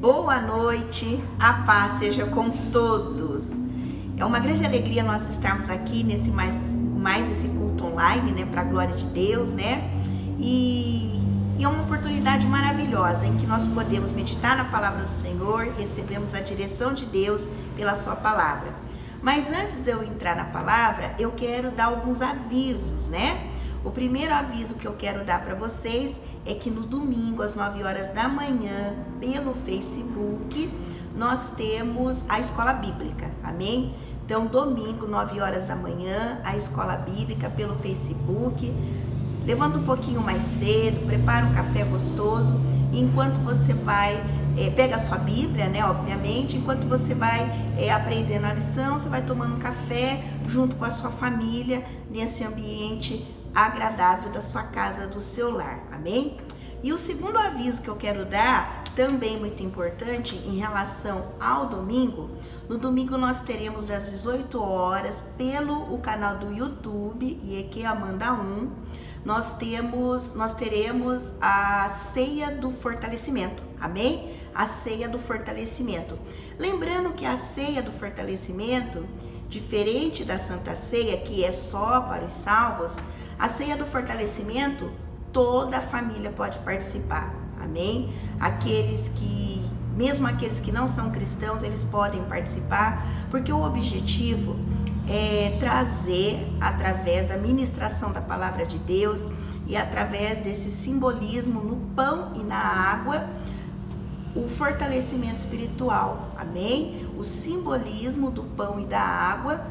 Boa noite, a paz seja com todos. É uma grande alegria nós estarmos aqui nesse mais esse culto online, né, para a glória de Deus, né? E é uma oportunidade maravilhosa em que nós podemos meditar na palavra do Senhor, recebemos a direção de Deus pela sua palavra. Mas antes de eu entrar na palavra, eu quero dar alguns avisos, né? O primeiro aviso que eu quero dar para vocês é que no domingo, às 9 horas da manhã, pelo Facebook, nós temos a Escola Bíblica, amém? Então, domingo, 9 horas da manhã, a Escola Bíblica pelo Facebook. Levanta um pouquinho mais cedo, prepara um café gostoso, e enquanto você vai, pega a sua Bíblia, né, obviamente, enquanto você vai aprendendo a lição, você vai tomando um café junto com a sua família, nesse ambiente agradável da sua casa, do seu lar, amém? E o segundo aviso que eu quero dar, também muito importante, em relação ao domingo. No domingo nós teremos às 18 horas, pelo o canal do YouTube, IEQ Amanda 1, nós teremos a ceia do fortalecimento, amém? A ceia do fortalecimento. Lembrando que a ceia do fortalecimento, diferente da Santa Ceia, que é só para os salvos, a ceia do fortalecimento, toda a família pode participar, amém? Mesmo aqueles que não são cristãos, eles podem participar, porque o objetivo é trazer, através da ministração da palavra de Deus e através desse simbolismo no pão e na água, o fortalecimento espiritual, amém? O simbolismo do pão e da água,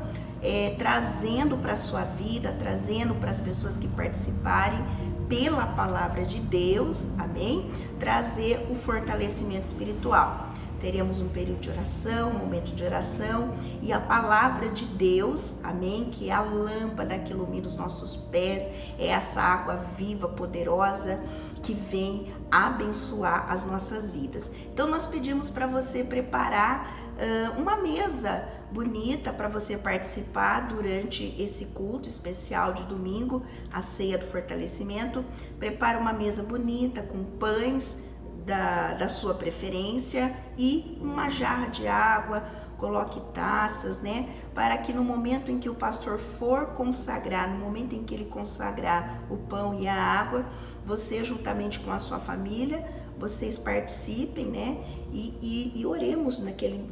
trazendo para a sua vida, trazendo para as pessoas que participarem pela palavra de Deus, amém? Trazer o fortalecimento espiritual. Teremos um período de oração, um momento de oração, e a palavra de Deus, amém? Que é a lâmpada que ilumina os nossos pés, é essa água viva, poderosa, que vem abençoar as nossas vidas. Então nós pedimos para você preparar uma mesa bonita para você participar durante esse culto especial de domingo, a ceia do fortalecimento. Prepara uma mesa bonita com pães da sua preferência e uma jarra de água, coloque taças, né? Para que no momento em que o pastor for consagrar, no momento em que ele consagrar o pão e a água, você juntamente com a sua família, vocês participem, né? E oremos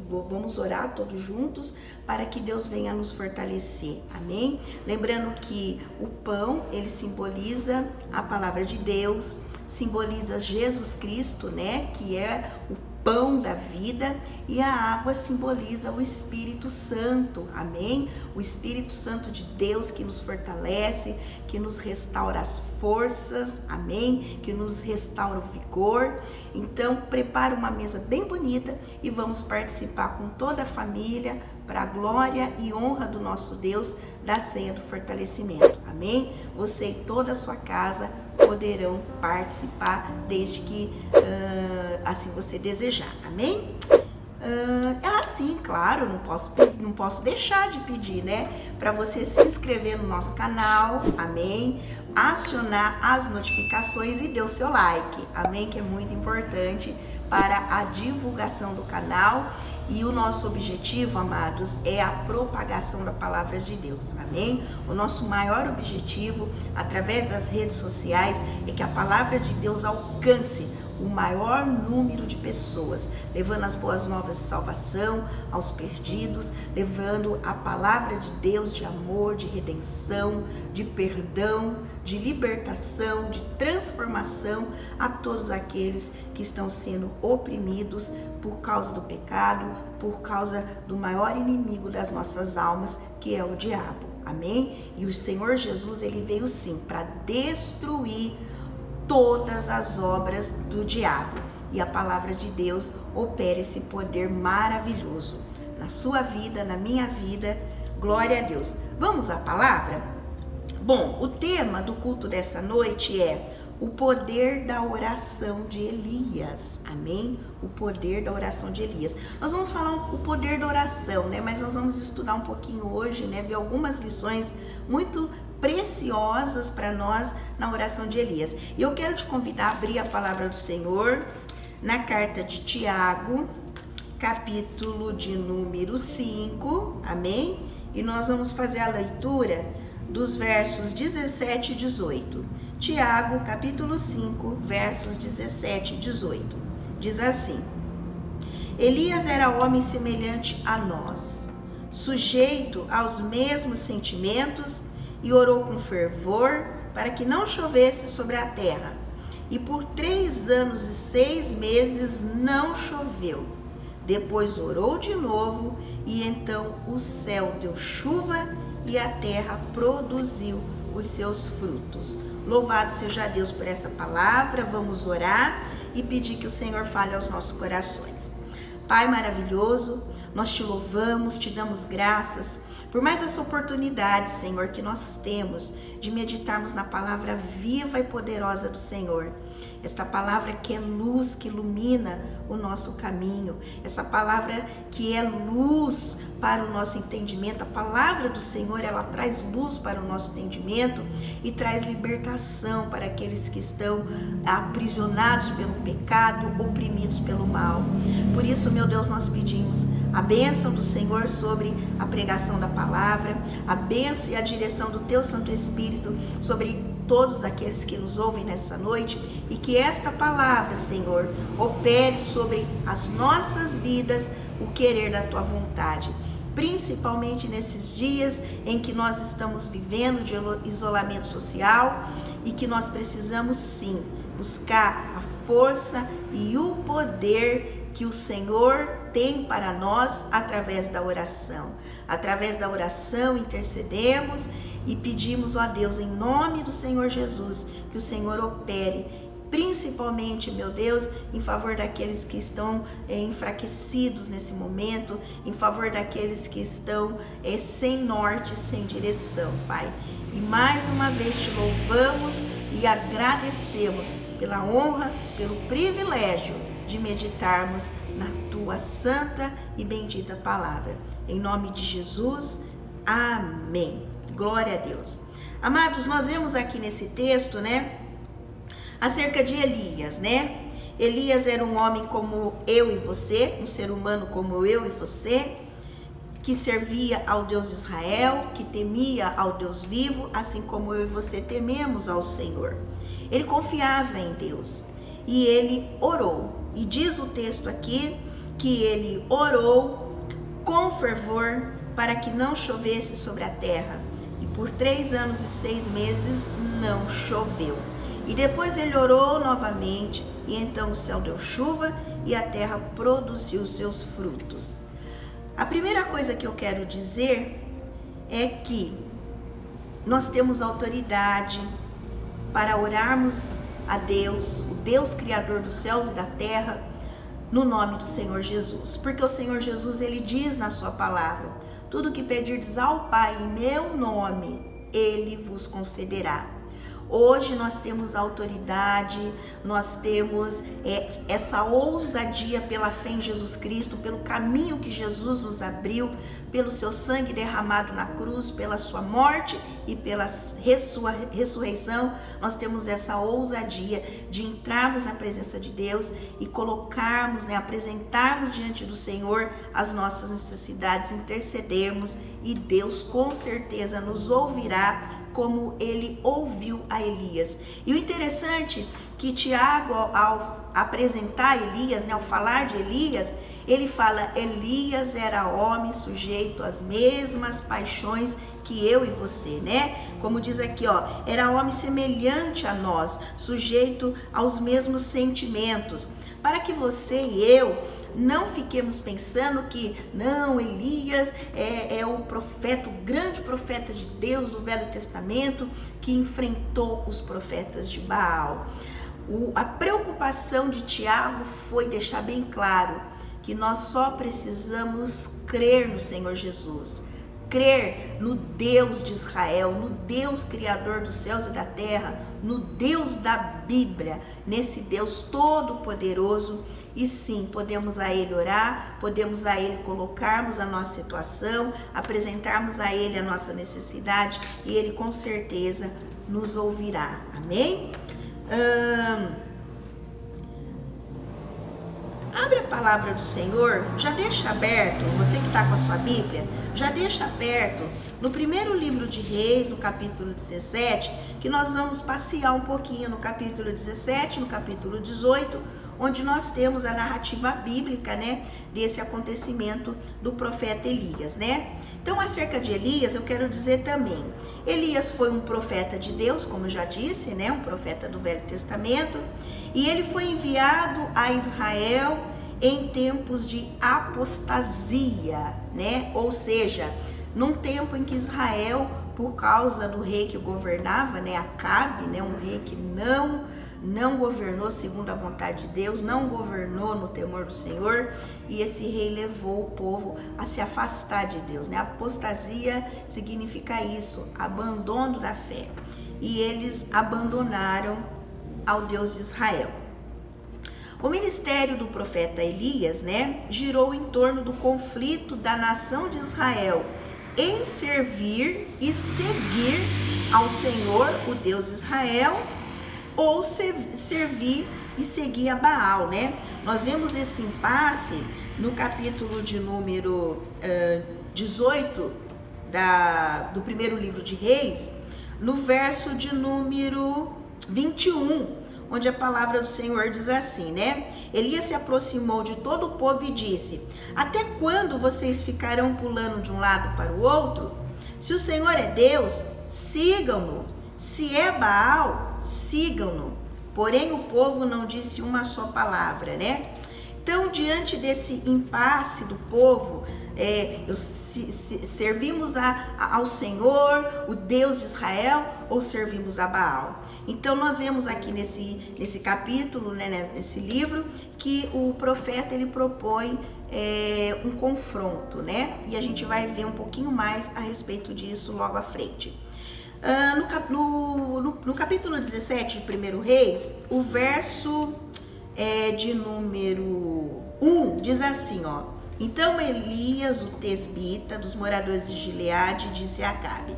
vamos orar todos juntos para que Deus venha nos fortalecer, amém? Lembrando que o pão, ele simboliza a palavra de Deus, simboliza Jesus Cristo, né? Que é o pão da vida, e a água simboliza o Espírito Santo, amém? O Espírito Santo de Deus que nos fortalece, que nos restaura as forças, amém? Que nos restaura o vigor. Então, prepara uma mesa bem bonita e vamos participar com toda a família, para a glória e honra do nosso Deus, da ceia do fortalecimento, amém? Você e toda a sua casa poderão participar, desde que assim você desejar, amém? Sim, claro, não posso deixar de pedir, né? Para você se inscrever no nosso canal, amém? Acionar as notificações e dê o seu like, amém? Que é muito importante para a divulgação do canal. E o nosso objetivo, amados, é a propagação da palavra de Deus, amém? O nosso maior objetivo, através das redes sociais, é que a palavra de Deus alcance o maior número de pessoas, levando as boas novas de salvação aos perdidos, levando a palavra de Deus de amor, de redenção, de perdão, de libertação, de transformação a todos aqueles que estão sendo oprimidos por causa do pecado, por causa do maior inimigo das nossas almas, que é o diabo, amém? E o Senhor Jesus, ele veio sim para destruir todas as obras do diabo, e a palavra de Deus opera esse poder maravilhoso na sua vida, na minha vida. Glória a Deus. Vamos à palavra? Bom, o tema do culto dessa noite é o poder da oração de Elias, amém? O poder da oração de Elias. Nós vamos falar o poder da oração, né? Mas nós vamos estudar um pouquinho hoje, né? Ver algumas lições muito preciosas para nós na oração de Elias. E eu quero te convidar a abrir a palavra do Senhor na carta de Tiago, capítulo de número 5, amém? E nós vamos fazer a leitura dos versos 17 e 18. Tiago, capítulo 5, versos 17 e 18. Diz assim: Elias era homem semelhante a nós, sujeito aos mesmos sentimentos, e orou com fervor para que não chovesse sobre a terra. E por 3 anos e 6 meses não choveu. Depois orou de novo, e então o céu deu chuva e a terra produziu os seus frutos. Louvado seja Deus por essa palavra. Vamos orar e pedir que o Senhor fale aos nossos corações. Pai maravilhoso, nós te louvamos, te damos graças por mais essa oportunidade, Senhor, que nós temos de meditarmos na palavra viva e poderosa do Senhor. Esta palavra que é luz, que ilumina o nosso caminho. Essa palavra que é luz para o nosso entendimento. A palavra do Senhor, ela traz luz para o nosso entendimento e traz libertação para aqueles que estão aprisionados pelo pecado, oprimidos pelo mal. Por isso, meu Deus, nós pedimos a bênção do Senhor sobre a pregação da palavra, a bênção e a direção do Teu Santo Espírito sobre todos aqueles que nos ouvem nessa noite, e que esta palavra, Senhor, opere sobre as nossas vidas o querer da Tua vontade, principalmente nesses dias em que nós estamos vivendo de isolamento social e que nós precisamos sim buscar a força e o poder que o Senhor tem para nós através da oração. Através da oração intercedemos e pedimos, ó Deus, em nome do Senhor Jesus, que o Senhor opere, principalmente, meu Deus, em favor daqueles que estão enfraquecidos nesse momento, em favor daqueles que estão sem norte, sem direção, Pai. E mais uma vez te louvamos e agradecemos pela honra, pelo privilégio de meditarmos na Tua santa e bendita palavra. Em nome de Jesus, amém. Glória a Deus. Amados, nós vemos aqui nesse texto, acerca de Elias, Elias era um homem como eu e você, um ser humano como eu e você, que servia ao Deus Israel, que temia ao Deus vivo, assim como eu e você tememos ao Senhor. Ele confiava em Deus e ele orou. E diz o texto aqui que ele orou com fervor para que não chovesse sobre a terra. E por 3 anos e 6 meses não choveu. E depois ele orou novamente, e então o céu deu chuva e a terra produziu seus frutos. A primeira coisa que eu quero dizer é que nós temos autoridade para orarmos a Deus, o Deus Criador dos céus e da terra, no nome do Senhor Jesus. Porque o Senhor Jesus, ele diz na sua palavra: tudo que pedirdes ao Pai em meu nome, ele vos concederá. Hoje nós temos autoridade, nós temos essa ousadia pela fé em Jesus Cristo, pelo caminho que Jesus nos abriu, pelo seu sangue derramado na cruz, pela sua morte e pela ressurreição. Nós temos essa ousadia de entrarmos na presença de Deus e colocarmos, apresentarmos diante do Senhor as nossas necessidades, intercedermos, e Deus com certeza nos ouvirá, como ele ouviu a Elias. E o interessante que Tiago, ao apresentar Elias, ao falar de Elias, ele fala: Elias era homem sujeito às mesmas paixões que eu e você, Como diz aqui, era homem semelhante a nós, sujeito aos mesmos sentimentos. Para que você e eu não fiquemos pensando que não, Elias é o profeta, o grande profeta de Deus do Velho Testamento, que enfrentou os profetas de Baal. A preocupação de Tiago foi deixar bem claro que nós só precisamos crer no Senhor Jesus, crer no Deus de Israel, no Deus Criador dos céus e da terra, no Deus da Bíblia, nesse Deus todo-poderoso. E sim, podemos a Ele orar, podemos a Ele colocarmos a nossa situação, apresentarmos a Ele a nossa necessidade, e Ele com certeza nos ouvirá. Amém? Abre a palavra do Senhor, já deixa aberto, você que está com a sua Bíblia, já deixa aberto no primeiro livro de Reis, no capítulo 17, que nós vamos passear um pouquinho no capítulo 17, no capítulo 18, onde nós temos a narrativa bíblica, né, desse acontecimento do profeta Elias, né? Então, acerca de Elias, eu quero dizer também, Elias foi um profeta de Deus, como eu já disse, né, um profeta do Velho Testamento, e ele foi enviado a Israel em tempos de apostasia, né? Ou seja, num tempo em que Israel, por causa do rei que governava, né, Acabe, né, um rei que não governou segundo a vontade de Deus, não governou no temor do Senhor, e esse rei levou o povo a se afastar de Deus, né? Apostasia significa isso, abandono da fé, e eles abandonaram ao Deus de Israel. O ministério do profeta Elias, né, girou em torno do conflito da nação de Israel em servir e seguir ao Senhor, o Deus de Israel, ou servir e seguir a Baal, né? Nós vemos esse impasse no capítulo de número 18 do primeiro livro de Reis, no verso de número 21, onde a palavra do Senhor diz assim, né? Elias se aproximou de todo o povo e disse: até quando vocês ficarão pulando de um lado para o outro? Se o Senhor é Deus, sigam-no. Se é Baal, sigam-no. Porém, o povo não disse uma só palavra, né? Então, diante desse impasse do povo, servimos ao Senhor, o Deus de Israel, ou servimos a Baal? Então, nós vemos aqui nesse capítulo, né, nesse livro, que o profeta ele propõe um confronto, né? E a gente vai ver um pouquinho mais a respeito disso logo à frente. No capítulo 17 de 1 Reis, o verso de número 1 diz assim, ó: então Elias, o tesbita, dos moradores de Gileade, disse a Acabe: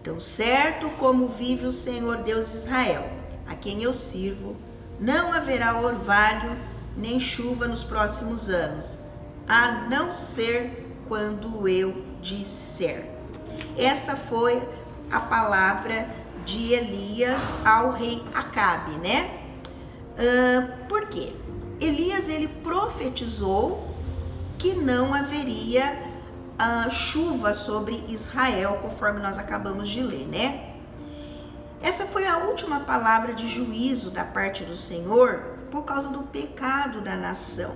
tão certo como vive o Senhor Deus de Israel, a quem eu sirvo, não haverá orvalho nem chuva nos próximos anos, a não ser quando eu disser. Essa foi a palavra de Elias ao rei Acabe, né? Por quê? Elias, ele profetizou que não haveria chuva sobre Israel, conforme nós acabamos de ler, né? Essa foi a última palavra de juízo da parte do Senhor por causa do pecado da nação.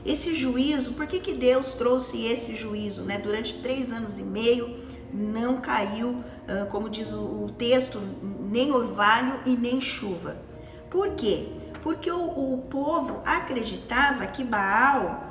Esse juízo, por que Deus trouxe esse juízo, né? Durante 3 anos e meio não caiu, como diz o texto, nem orvalho e nem chuva. Por quê? Porque o povo acreditava que Baal,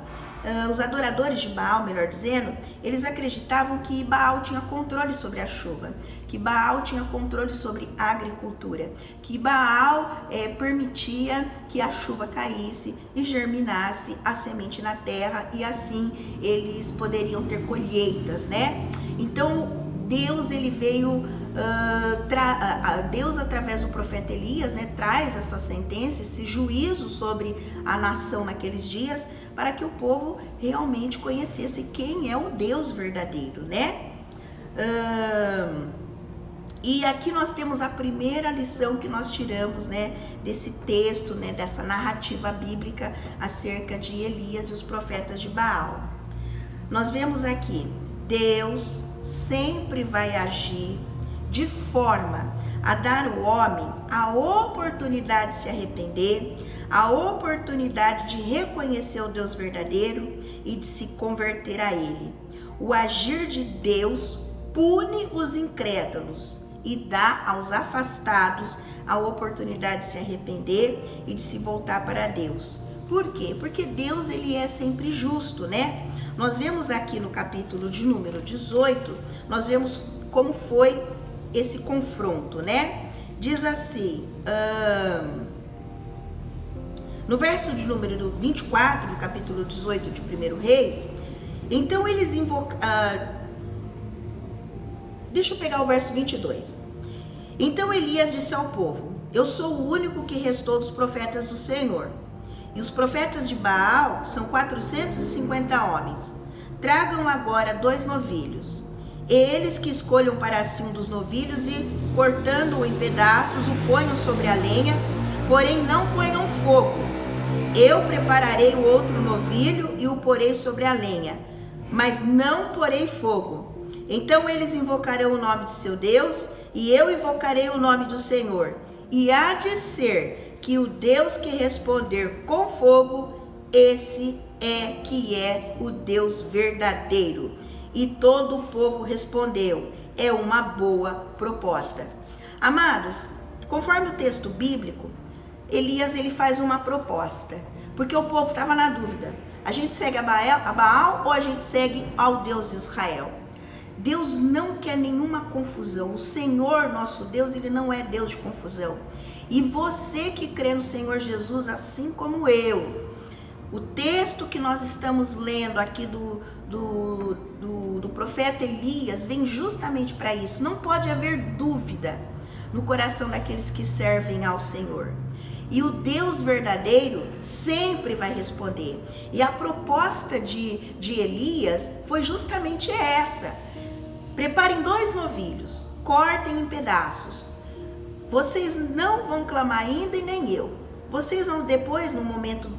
os adoradores de Baal, melhor dizendo, eles acreditavam que Baal tinha controle sobre a chuva, que Baal tinha controle sobre a agricultura, que Baal permitia que a chuva caísse e germinasse a semente na terra, e assim eles poderiam ter colheitas, né? Então Deus, ele veio, Deus através do profeta Elias, né, traz essa sentença, esse juízo sobre a nação naqueles dias, para que o povo realmente conhecesse quem é o Deus verdadeiro, né? E aqui nós temos a primeira lição que nós tiramos, né, desse texto, né, dessa narrativa bíblica acerca de Elias e os profetas de Baal. Nós vemos aqui, Deus sempre vai agir de forma a dar ao homem a oportunidade de se arrepender, a oportunidade de reconhecer o Deus verdadeiro e de se converter a Ele. O agir de Deus pune os incrédulos e dá aos afastados a oportunidade de se arrepender e de se voltar para Deus. Por quê? Porque Deus, ele é sempre justo, né? Nós vemos aqui no capítulo de número 18, nós vemos como foi esse confronto, né? Diz assim, no verso de número 24 do capítulo 18 de 1 Reis, então eles deixa eu pegar o verso 22. Então Elias disse ao povo: eu sou o único que restou dos profetas do Senhor, E os profetas de Baal são 450 homens. Tragam agora 2 novilhos. Eles que escolham para si um dos novilhos e, cortando-o em pedaços, o ponham sobre a lenha, porém não ponham fogo. Eu prepararei o outro novilho e o porei sobre a lenha, mas não porei fogo. Então eles invocarão o nome de seu Deus, e eu invocarei o nome do Senhor. E há de ser que o Deus que responder com fogo, esse é que é o Deus verdadeiro. E todo o povo respondeu: é uma boa proposta. Amados, conforme o texto bíblico, Elias ele faz uma proposta, porque o povo estava na dúvida: a gente segue a Baal ou a gente segue ao Deus Israel? Deus não quer nenhuma confusão. O Senhor, nosso Deus, ele não é Deus de confusão. E você que crê no Senhor Jesus, assim como eu, o texto que nós estamos lendo aqui do profeta Elias vem justamente para isso. Não pode haver dúvida no coração daqueles que servem ao Senhor. E o Deus verdadeiro sempre vai responder. E a proposta de Elias foi justamente essa: preparem 2 novilhos, cortem em pedaços. Vocês não vão clamar ainda e nem eu. Vocês vão depois, num momento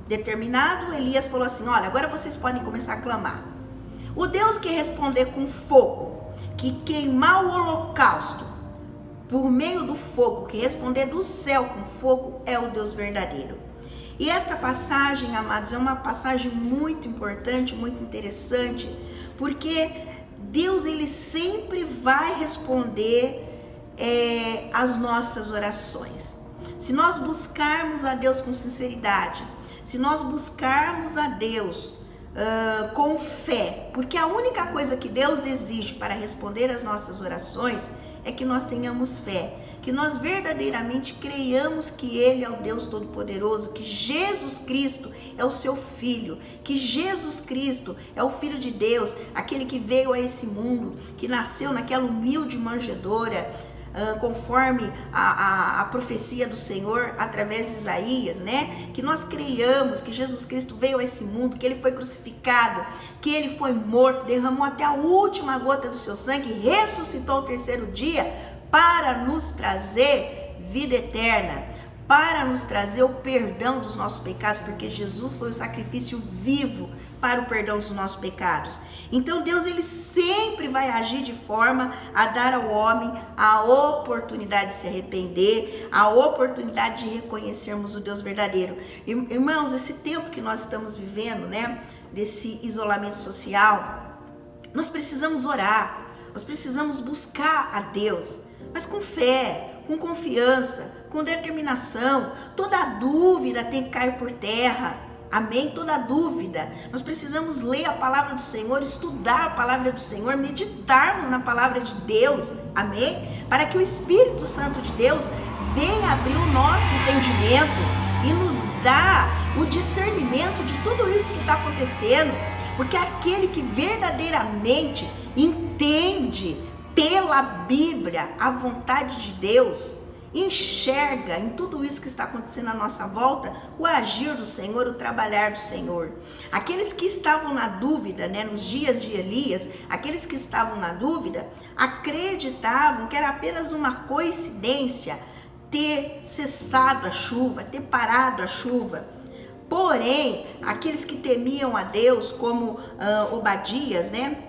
determinado, Elias falou assim: olha, agora vocês podem começar a clamar. O Deus que responder com fogo, que queimar o holocausto por meio do fogo, que responder do céu com fogo, é o Deus verdadeiro. E esta passagem, amados, é uma passagem muito importante, muito interessante, porque Deus ele sempre vai responder as nossas orações. Se nós buscarmos a Deus com sinceridade, se nós buscarmos a Deus com fé, porque a única coisa que Deus exige para responder às nossas orações é que nós tenhamos fé, que nós verdadeiramente creiamos que Ele é o Deus Todo-Poderoso, que Jesus Cristo é o seu Filho, que Jesus Cristo é o Filho de Deus, aquele que veio a esse mundo, que nasceu naquela humilde manjedoura, conforme a profecia do Senhor através de Isaías, né? Que nós creiamos que Jesus Cristo veio a esse mundo, que Ele foi crucificado, que Ele foi morto, derramou até a última gota do seu sangue, ressuscitou ao 3º dia para nos trazer vida eterna, para nos trazer o perdão dos nossos pecados, porque Jesus foi o sacrifício vivo para o perdão dos nossos pecados. Então Deus ele sempre vai agir de forma a dar ao homem a oportunidade de se arrepender, a oportunidade de reconhecermos o Deus verdadeiro. Irmãos, esse tempo que nós estamos vivendo, né, desse isolamento social, nós precisamos orar, nós precisamos buscar a Deus, mas com fé, com confiança, com determinação. Toda dúvida tem que cair por terra. Amém? Toda dúvida. Nós precisamos ler a palavra do Senhor, estudar a palavra do Senhor, meditarmos na palavra de Deus. Amém? Para que o Espírito Santo de Deus venha abrir o nosso entendimento e nos dá o discernimento de tudo isso que está acontecendo. Porque aquele que verdadeiramente entende pela Bíblia a vontade de Deus, enxerga em tudo isso que está acontecendo à nossa volta o agir do Senhor, o trabalhar do Senhor. Aqueles que estavam na dúvida, né, nos dias de Elias, aqueles que estavam na dúvida acreditavam que era apenas uma coincidência ter cessado a chuva, ter parado a chuva. Porém, aqueles que temiam a Deus, como Obadias, né?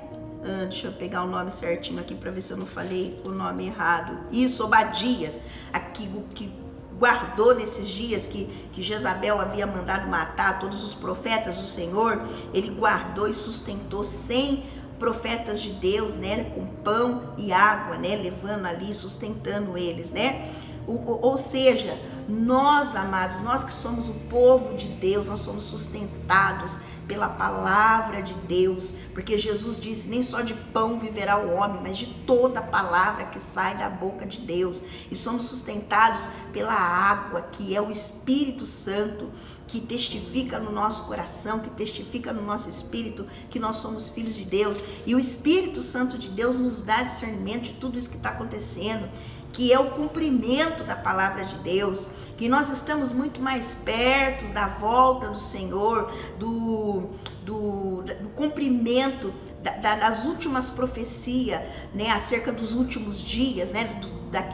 Deixa eu pegar o nome certinho aqui para ver se eu não falei o nome errado. Isso, Obadias, aqui, que guardou nesses dias que Jezabel havia mandado matar todos os profetas do Senhor. Ele guardou e sustentou 100 profetas de Deus, né, com pão e água, né, levando ali, sustentando eles, né? Ou seja, nós, amados, nós que somos o povo de Deus, nós somos sustentados pela palavra de Deus, porque Jesus disse: nem só de pão viverá o homem, mas de toda a palavra que sai da boca de Deus. E somos sustentados pela água, que é o Espírito Santo, que testifica no nosso coração, que testifica no nosso espírito que nós somos filhos de Deus. E o Espírito Santo de Deus nos dá discernimento de tudo isso que está acontecendo, que é o cumprimento da palavra de Deus, que nós estamos muito mais perto da volta do Senhor, do cumprimento das últimas profecias, né, acerca dos últimos dias, né,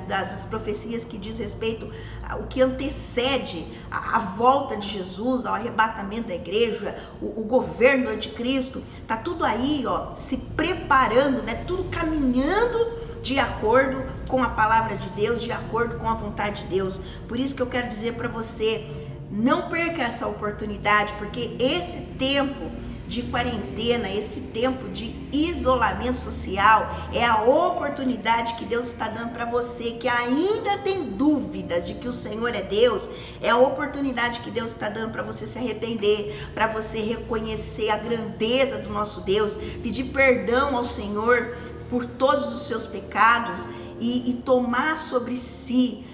das profecias que diz respeito ao que antecede a volta de Jesus, ao arrebatamento da igreja, o governo do anticristo, tá tudo aí, ó, se preparando, né, tudo caminhando de acordo com a palavra de Deus, de acordo com a vontade de Deus. Por isso que eu quero dizer para você, não perca essa oportunidade, porque esse tempo de quarentena, esse tempo de isolamento social é a oportunidade que Deus está dando para você que ainda tem dúvidas de que o Senhor é Deus. É a oportunidade que Deus está dando para você se arrepender, para você reconhecer a grandeza do nosso Deus, pedir perdão ao Senhor por todos os seus pecados e tomar sobre si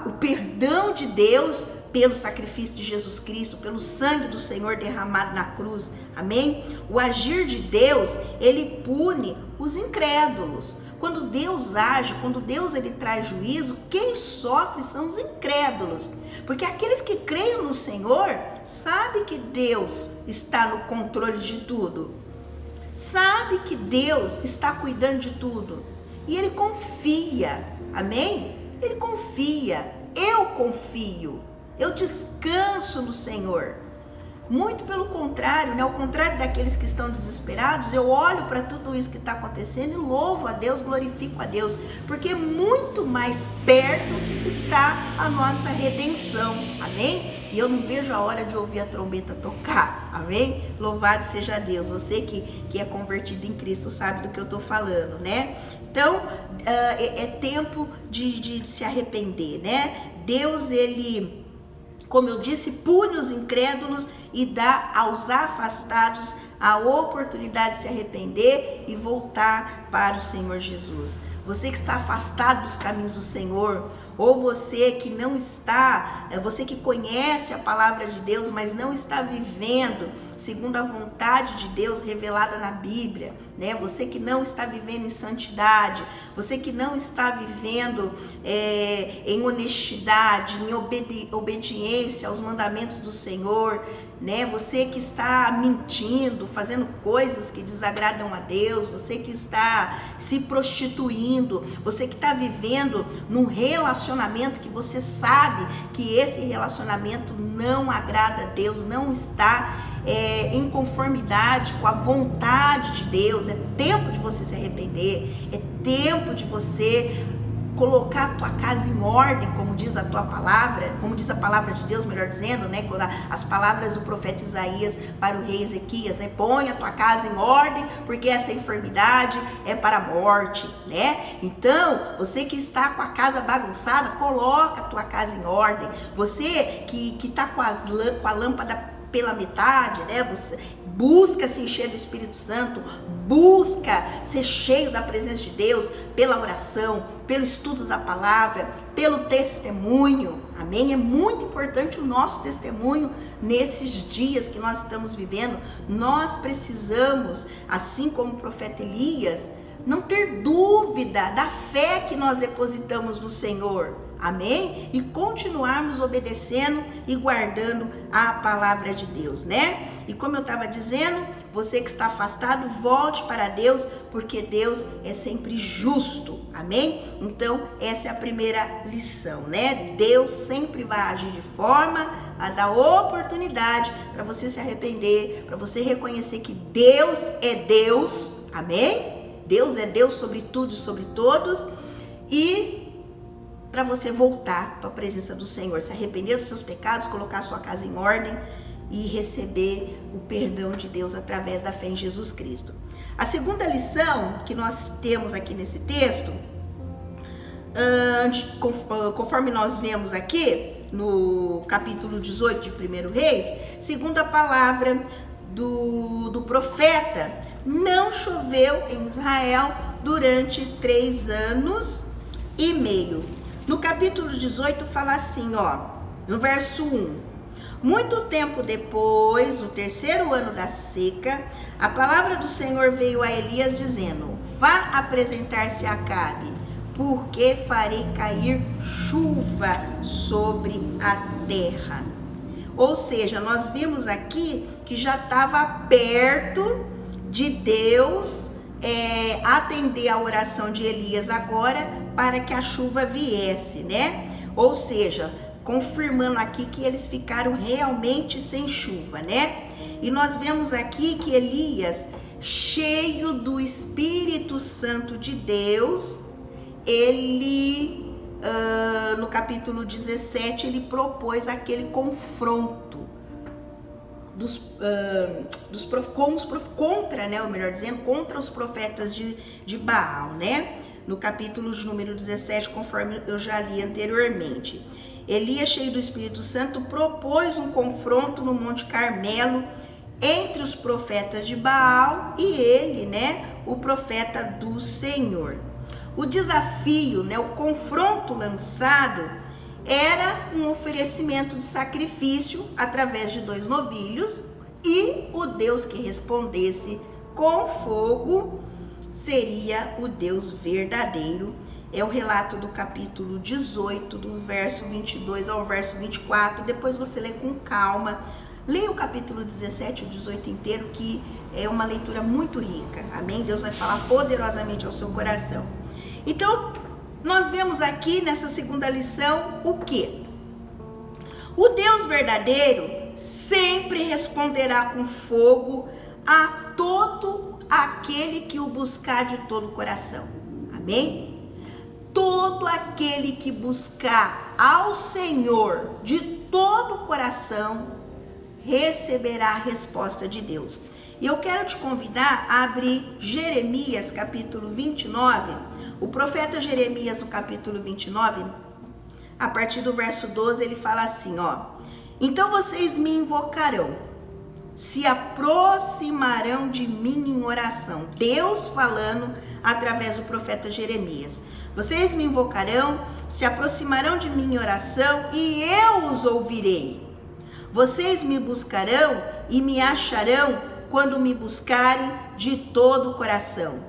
o perdão de Deus pelo sacrifício de Jesus Cristo, pelo sangue do Senhor derramado na cruz, amém? O agir de Deus, ele pune os incrédulos. Quando Deus age, quando Deus ele traz juízo, quem sofre são os incrédulos, porque aqueles que creem no Senhor, sabem que Deus está no controle de tudo, sabe que Deus está cuidando de tudo, e ele confia, amém? Ele confia, eu confio, eu descanso no Senhor. Muito pelo contrário, né? Ao contrário daqueles que estão desesperados, eu olho para tudo isso que está acontecendo e louvo a Deus, glorifico a Deus, porque muito mais perto está a nossa redenção, amém? E eu não vejo a hora de ouvir a trombeta tocar, amém? Louvado seja Deus, você que é convertido em Cristo sabe do que eu estou falando, né? Então, é tempo de se arrepender, né? Deus, ele, como eu disse, pune os incrédulos e dá aos afastados a oportunidade de se arrepender e voltar para o Senhor Jesus. Você que está afastado dos caminhos do Senhor, ou você que não está, você que conhece a palavra de Deus, mas não está vivendo segundo a vontade de Deus revelada na Bíblia, né? Você que não está vivendo em santidade, você que não está vivendo em honestidade, em obediência aos mandamentos do Senhor, né? Você que está mentindo, fazendo coisas que desagradam a Deus, você que está se prostituindo, você que está vivendo num relacionamento que você sabe que esse relacionamento não agrada a Deus, não está em conformidade com a vontade de Deus. É tempo de você se arrepender, é tempo de você colocar a tua casa em ordem, como diz a tua palavra, como diz a palavra de Deus, melhor dizendo, né? As palavras do profeta Isaías para o rei Ezequias, né? Põe a tua casa em ordem, porque essa enfermidade é para a morte, né? Então, você que está com a casa bagunçada, coloca a tua casa em ordem. Você que está com a lâmpada pela metade, né? Você busca se encher do Espírito Santo, busca ser cheio da presença de Deus pela oração, pelo estudo da palavra, pelo testemunho, amém? É muito importante o nosso testemunho nesses dias que nós estamos vivendo. Nós precisamos, assim como o profeta Elias, não ter dúvida da fé que nós depositamos no Senhor, amém? E continuarmos obedecendo e guardando a palavra de Deus, né? E como eu estava dizendo, você que está afastado, volte para Deus, porque Deus é sempre justo, amém? Então, essa é a primeira lição, né? Deus sempre vai agir de forma a dar oportunidade para você se arrepender, para você reconhecer que Deus é Deus, amém? Deus é Deus sobre tudo e sobre todos, e para você voltar para a presença do Senhor, se arrepender dos seus pecados, colocar a sua casa em ordem e receber o perdão de Deus através da fé em Jesus Cristo. A segunda lição que nós temos aqui nesse texto, conforme nós vemos aqui no capítulo 18 de 1 Reis, segundo a palavra do profeta, não choveu em Israel durante 3 anos e meio. No capítulo 18 fala assim, ó, no verso 1. Muito tempo depois, no 3º ano da seca, a palavra do Senhor veio a Elias dizendo: vá apresentar-se a Acabe, porque farei cair chuva sobre a terra. Ou seja, nós vimos aqui que já estava perto de Deus atender a oração de Elias agora para que a chuva viesse, né? Ou seja, confirmando aqui que eles ficaram realmente sem chuva, né? E nós vemos aqui que Elias, cheio do Espírito Santo de Deus, ele, no capítulo 17, ele propôs aquele confronto contra os profetas de Baal, né? No capítulo de número 17, conforme eu já li anteriormente. Elias, cheio do Espírito Santo, propôs um confronto no Monte Carmelo entre os profetas de Baal e ele, né, o profeta do Senhor. O desafio, né, o confronto lançado era um oferecimento de sacrifício através de 2 novilhos, e o Deus que respondesse com fogo seria o Deus verdadeiro. É o relato do capítulo 18, do verso 22 ao verso 24. Depois você lê com calma. Leia o capítulo 17 e o 18 inteiro, que é uma leitura muito rica. Amém? Deus vai falar poderosamente ao seu coração. Então, nós vemos aqui nessa segunda lição o quê? O Deus verdadeiro sempre responderá com fogo a todo aquele que o buscar de todo o coração. Amém? Todo aquele que buscar ao Senhor de todo o coração receberá a resposta de Deus. E eu quero te convidar a abrir Jeremias capítulo 29. O profeta Jeremias, no capítulo 29, a partir do verso 12, ele fala assim, ó: então vocês me invocarão, se aproximarão de mim em oração. Deus falando através do profeta Jeremias. Vocês me invocarão, se aproximarão de mim em oração, e eu os ouvirei. Vocês me buscarão e me acharão quando me buscarem de todo o coração.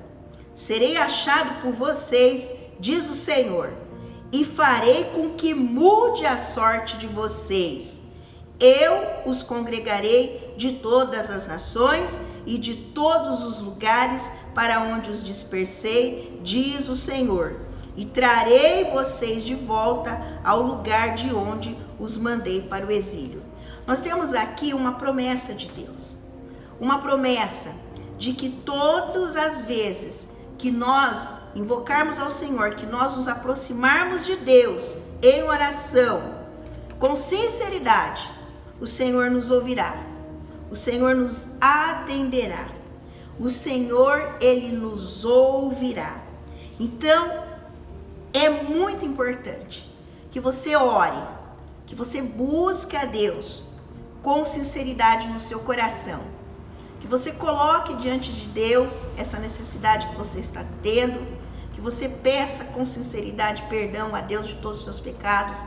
Serei achado por vocês, diz o Senhor, e farei com que mude a sorte de vocês. Eu os congregarei de todas as nações e de todos os lugares para onde os dispersei, diz o Senhor, e trarei vocês de volta ao lugar de onde os mandei para o exílio. Nós temos aqui uma promessa de Deus, uma promessa de que todas as vezes que nós invocarmos ao Senhor, que nós nos aproximarmos de Deus em oração, com sinceridade, o Senhor nos ouvirá, o Senhor nos atenderá, o Senhor, Ele nos ouvirá. Então, é muito importante que você ore, que você busque a Deus com sinceridade no seu coração, que você coloque diante de Deus essa necessidade que você está tendo, que você peça com sinceridade perdão a Deus de todos os seus pecados,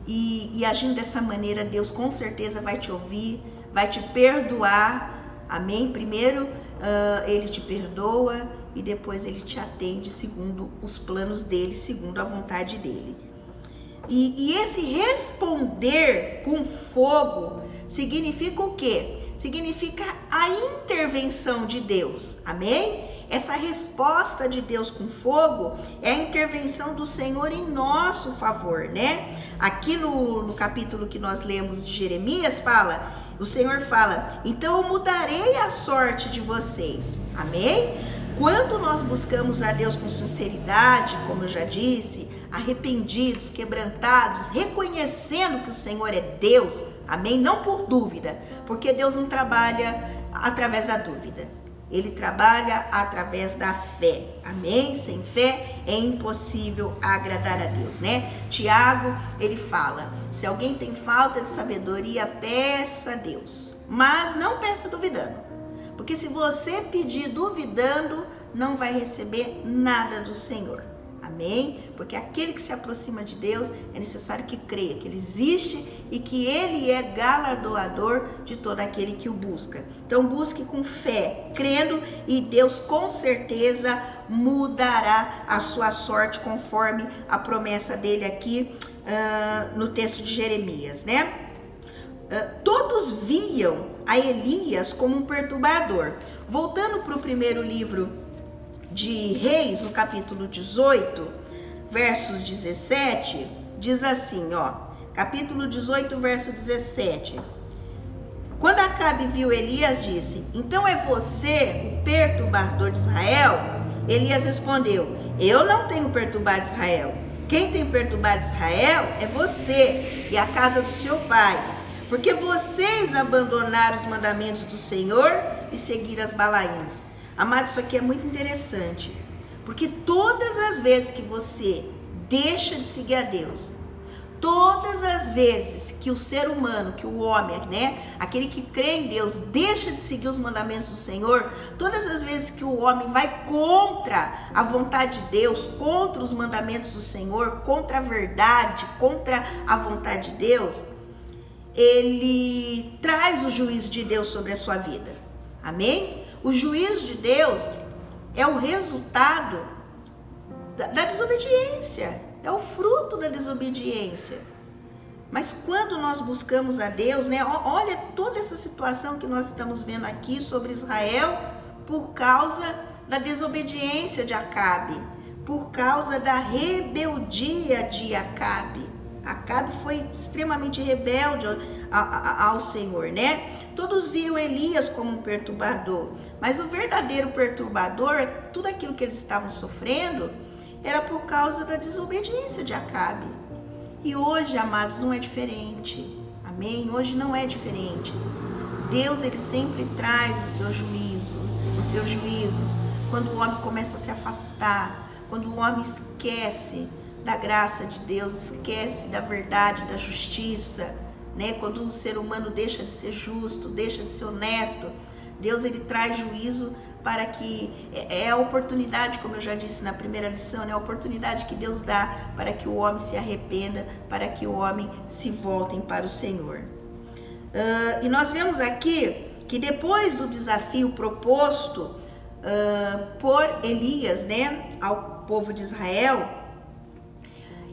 e agindo dessa maneira, Deus com certeza vai te ouvir, vai te perdoar, amém? Primeiro Ele te perdoa e depois Ele te atende segundo os planos dEle, segundo a vontade dEle. E esse responder com fogo significa o quê? Significa a intervenção de Deus, amém? Essa resposta de Deus com fogo é a intervenção do Senhor em nosso favor, né? Aqui no capítulo que nós lemos de Jeremias, o Senhor fala, então eu mudarei a sorte de vocês, amém? Quando nós buscamos a Deus com sinceridade, como eu já disse, arrependidos, quebrantados, reconhecendo que o Senhor é Deus, amém? Não por dúvida, porque Deus não trabalha através da dúvida, Ele trabalha através da fé, amém? Sem fé é impossível agradar a Deus, né? Tiago, ele fala, se alguém tem falta de sabedoria, peça a Deus, mas não peça duvidando, porque se você pedir duvidando, não vai receber nada do Senhor. Amém? Porque aquele que se aproxima de Deus é necessário que creia que Ele existe e que Ele é galardoador de todo aquele que o busca. Então busque com fé, crendo, e Deus com certeza mudará a sua sorte conforme a promessa dele aqui no texto de Jeremias, né? Todos viam a Elias como um perturbador. Voltando para o primeiro livro de Reis, no capítulo 18, versos 17, diz assim, ó, capítulo 18, verso 17. Quando Acabe viu Elias, disse: então é você o perturbador de Israel? Elias respondeu: eu não tenho perturbado Israel. Quem tem perturbado Israel é você e a casa do seu pai, porque vocês abandonaram os mandamentos do Senhor e seguiram as Balaíns. Amado, isso aqui é muito interessante, porque todas as vezes que você deixa de seguir a Deus, todas as vezes que o ser humano, que o homem, né, aquele que crê em Deus, deixa de seguir os mandamentos do Senhor, todas as vezes que o homem vai contra a vontade de Deus, contra os mandamentos do Senhor, contra a verdade, contra a vontade de Deus, ele traz o juízo de Deus sobre a sua vida. Amém? O juízo de Deus é o resultado da desobediência, é o fruto da desobediência. Mas quando nós buscamos a Deus, né? Olha toda essa situação que nós estamos vendo aqui sobre Israel por causa da desobediência de Acabe, por causa da rebeldia de Acabe. Acabe foi extremamente rebelde ao Senhor, né? Todos viam Elias como um perturbador, mas o verdadeiro perturbador, tudo aquilo que eles estavam sofrendo, era por causa da desobediência de Acabe. E hoje, amados, não é diferente. Amém? Hoje não é diferente. Deus, ele sempre traz o seu juízo, os seus juízos, quando o homem começa a se afastar, quando o homem esquece da graça de Deus, esquece da verdade, da justiça, né? Quando o ser humano deixa de ser justo, deixa de ser honesto, Deus, ele traz juízo para que, é a oportunidade, como eu já disse na primeira lição, é a oportunidade que Deus dá para que o homem se arrependa, para que o homem se voltem para o Senhor. E nós vemos aqui que depois do desafio proposto por Elias, né, ao povo de Israel,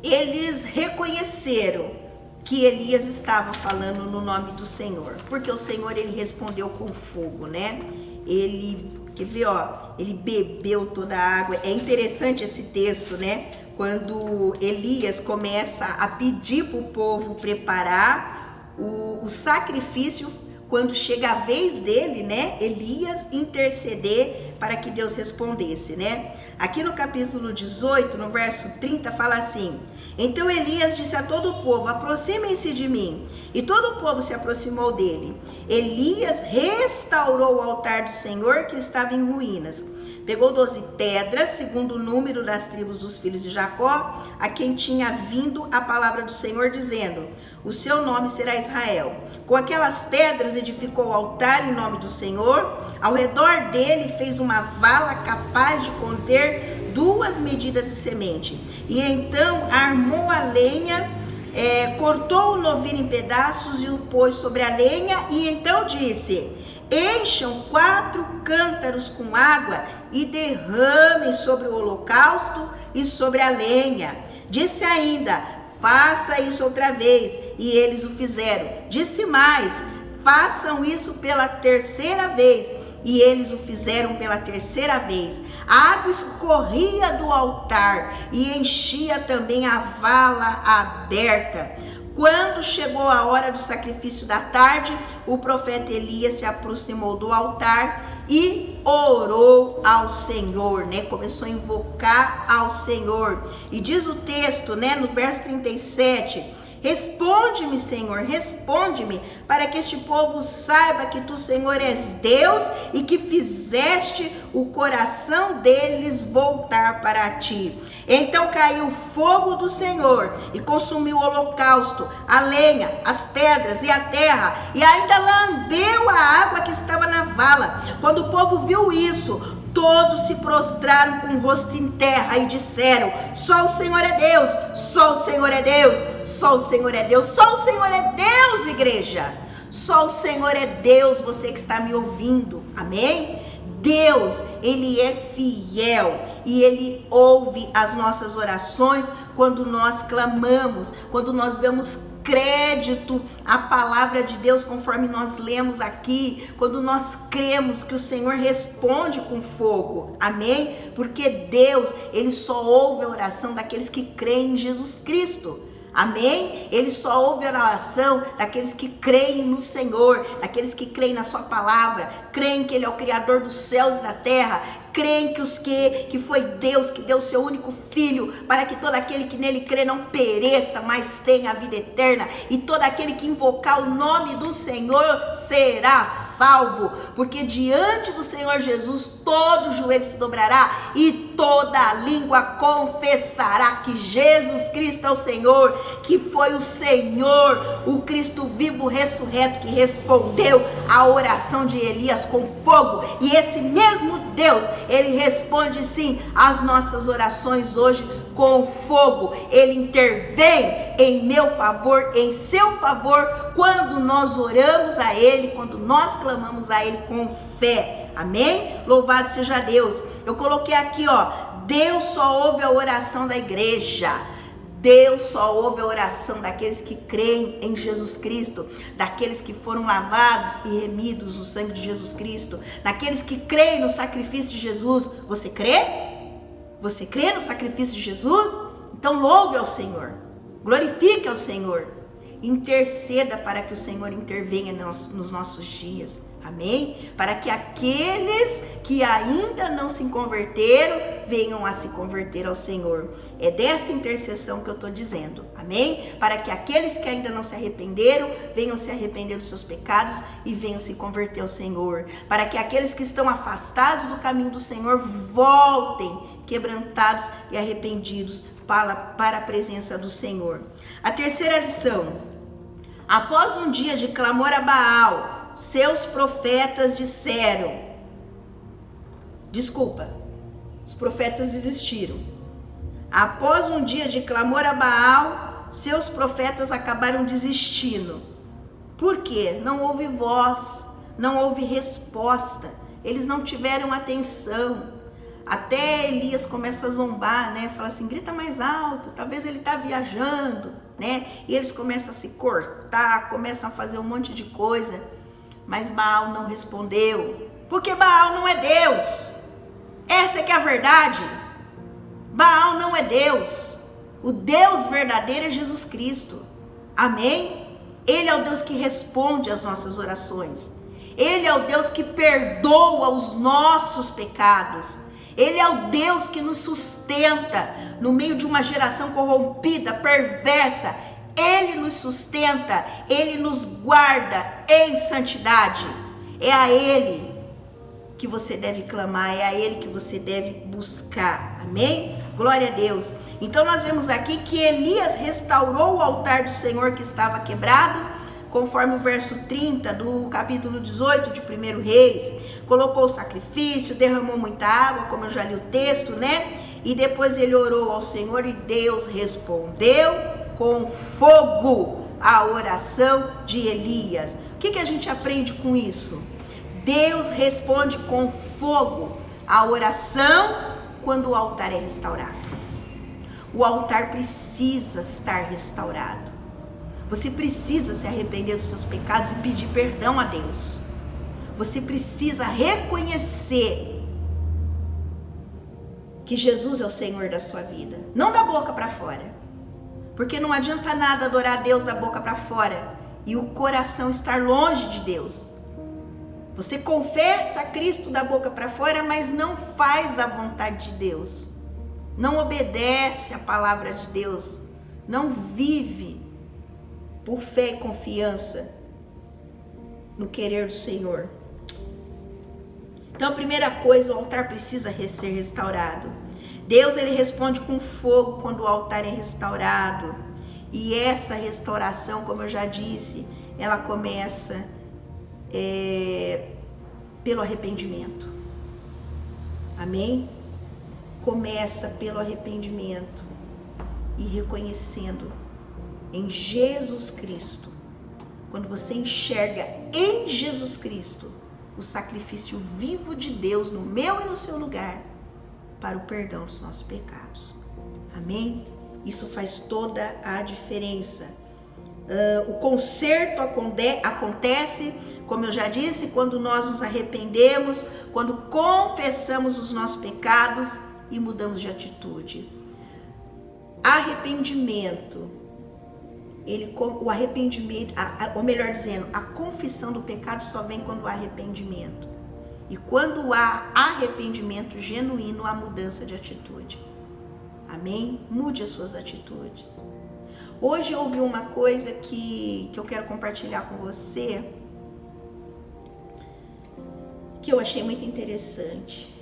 eles reconheceram que Elias estava falando no nome do Senhor, porque o Senhor, ele respondeu com fogo, né? Ele, quer ver, ó, ele bebeu toda a água. É interessante esse texto, né? Quando Elias começa a pedir para o povo preparar o sacrifício, quando chega a vez dele, né? Elias interceder para que Deus respondesse, né? Aqui no capítulo 18, no verso 30, fala assim: então Elias disse a todo o povo: aproximem-se de mim. E todo o povo se aproximou dele. Elias restaurou o altar do Senhor que estava em ruínas. Pegou 12 pedras, segundo o número das tribos dos filhos de Jacó, a quem tinha vindo a palavra do Senhor, dizendo: o seu nome será Israel. Com aquelas pedras edificou o altar em nome do Senhor. Ao redor dele fez uma vala capaz de conter 2 medidas de semente. E então armou a lenha, cortou o novilho em pedaços e o pôs sobre a lenha. E então disse: encham 4 cântaros com água e derramem sobre o holocausto e sobre a lenha. Disse ainda: faça isso outra vez. E eles o fizeram. Disse mais: façam isso pela 3ª vez. E eles o fizeram pela 3ª vez. A água escorria do altar e enchia também a vala aberta. Quando chegou a hora do sacrifício da tarde, o profeta Elias se aproximou do altar e orou ao Senhor, né? Começou a invocar ao Senhor. E diz o texto, né, no verso 37, responde-me, Senhor, responde-me, para que este povo saiba que tu, Senhor, és Deus e que fizeste o coração deles voltar para ti. Então caiu o fogo do Senhor e consumiu o holocausto, a lenha, as pedras e a terra, e ainda lambeu a água que estava na vala. Quando o povo viu isso, todos se prostraram com o rosto em terra e disseram: só o Senhor é Deus, só o Senhor é Deus, só o Senhor é Deus, só o Senhor é Deus, igreja. Só o Senhor é Deus, você que está me ouvindo, amém? Deus, Ele é fiel e Ele ouve as nossas orações quando nós clamamos, quando nós damos crédito à palavra de Deus, conforme nós lemos aqui, quando nós cremos que o Senhor responde com fogo, amém? Porque Deus, Ele só ouve a oração daqueles que creem em Jesus Cristo. Amém? Ele só ouve a oração daqueles que creem no Senhor, daqueles que creem na sua palavra, creem que Ele é o Criador dos céus e da terra, creem que foi Deus que deu o seu único Filho, para que todo aquele que nele crê não pereça, mas tenha a vida eterna, e todo aquele que invocar o nome do Senhor será salvo, porque diante do Senhor Jesus todo joelho se dobrará e toda língua confessará que Jesus Cristo é o Senhor, que foi o Senhor, o Cristo vivo ressurreto, que respondeu à oração de Elias com fogo, e esse mesmo Deus, Ele responde sim às nossas orações hoje com fogo. Ele intervém em meu favor, em seu favor, quando nós oramos a Ele, quando nós clamamos a Ele com fé, amém? Louvado seja Deus. Eu coloquei aqui, Deus só ouve a oração da igreja. Deus só ouve a oração daqueles que creem em Jesus Cristo, daqueles que foram lavados e remidos no sangue de Jesus Cristo, daqueles que creem no sacrifício de Jesus. Você crê? Você crê no sacrifício de Jesus? Então louve ao Senhor, glorifique ao Senhor, interceda para que o Senhor intervenha nos nossos dias. Amém? Para que aqueles que ainda não se converteram venham a se converter ao Senhor. É dessa intercessão que eu estou dizendo. Amém? Para que aqueles que ainda não se arrependeram venham se arrepender dos seus pecados e venham se converter ao Senhor. Para que aqueles que estão afastados do caminho do Senhor voltem quebrantados e arrependidos para a presença do Senhor. A terceira lição: após um dia de clamor a Baal, seus profetas disseram, os profetas desistiram. Após um dia de clamor a Baal, seus profetas acabaram desistindo. Por quê? Não houve voz, não houve resposta, eles não tiveram atenção. Até Elias começa a zombar, né? Fala assim, grita mais alto, talvez ele está viajando, né? E eles começam a se cortar, começam a fazer um monte de coisa. Mas Baal não respondeu, porque Baal não é Deus. Essa é que é a verdade. Baal não é Deus. O Deus verdadeiro é Jesus Cristo. Amém? Ele é o Deus que responde às nossas orações. Ele é o Deus que perdoa os nossos pecados. Ele é o Deus que nos sustenta no meio de uma geração corrompida, perversa. Ele nos sustenta, Ele nos guarda em santidade. É a Ele que você deve clamar, é a Ele que você deve buscar. Amém? Glória a Deus. Então nós vemos aqui que Elias restaurou o altar do Senhor que estava quebrado, conforme o verso 30 do capítulo 18 de 1 Reis. Colocou o sacrifício, derramou muita água, como eu já li o texto, né? E depois ele orou ao Senhor e Deus respondeu com fogo a oração de Elias. O que a gente aprende com isso? Deus responde com fogo a oração quando o altar é restaurado. O altar precisa estar restaurado. Você precisa se arrepender dos seus pecados e pedir perdão a Deus. Você precisa reconhecer que Jesus é o Senhor da sua vida, não da boca para fora. Porque não adianta nada adorar a Deus da boca para fora e o coração estar longe de Deus. Você confessa a Cristo da boca para fora, mas não faz a vontade de Deus. Não obedece a palavra de Deus. Não vive por fé e confiança no querer do Senhor. Então a primeira coisa, o altar precisa ser restaurado. Deus, ele responde com fogo quando o altar é restaurado. E essa restauração, como eu já disse, ela começa pelo arrependimento. Amém? Começa pelo arrependimento e reconhecendo em Jesus Cristo. Quando você enxerga em Jesus Cristo o sacrifício vivo de Deus no meu e no seu lugar para o perdão dos nossos pecados. Amém? Isso faz toda a diferença. O conserto acontece, como eu já disse, quando nós nos arrependemos, quando confessamos os nossos pecados e mudamos de atitude. Arrependimento, o arrependimento, ou melhor dizendo, a confissão do pecado só vem quando há arrependimento. E quando há arrependimento genuíno, há mudança de atitude. Amém? Mude as suas atitudes. Hoje houve uma coisa que eu quero compartilhar com você, que eu achei muito interessante.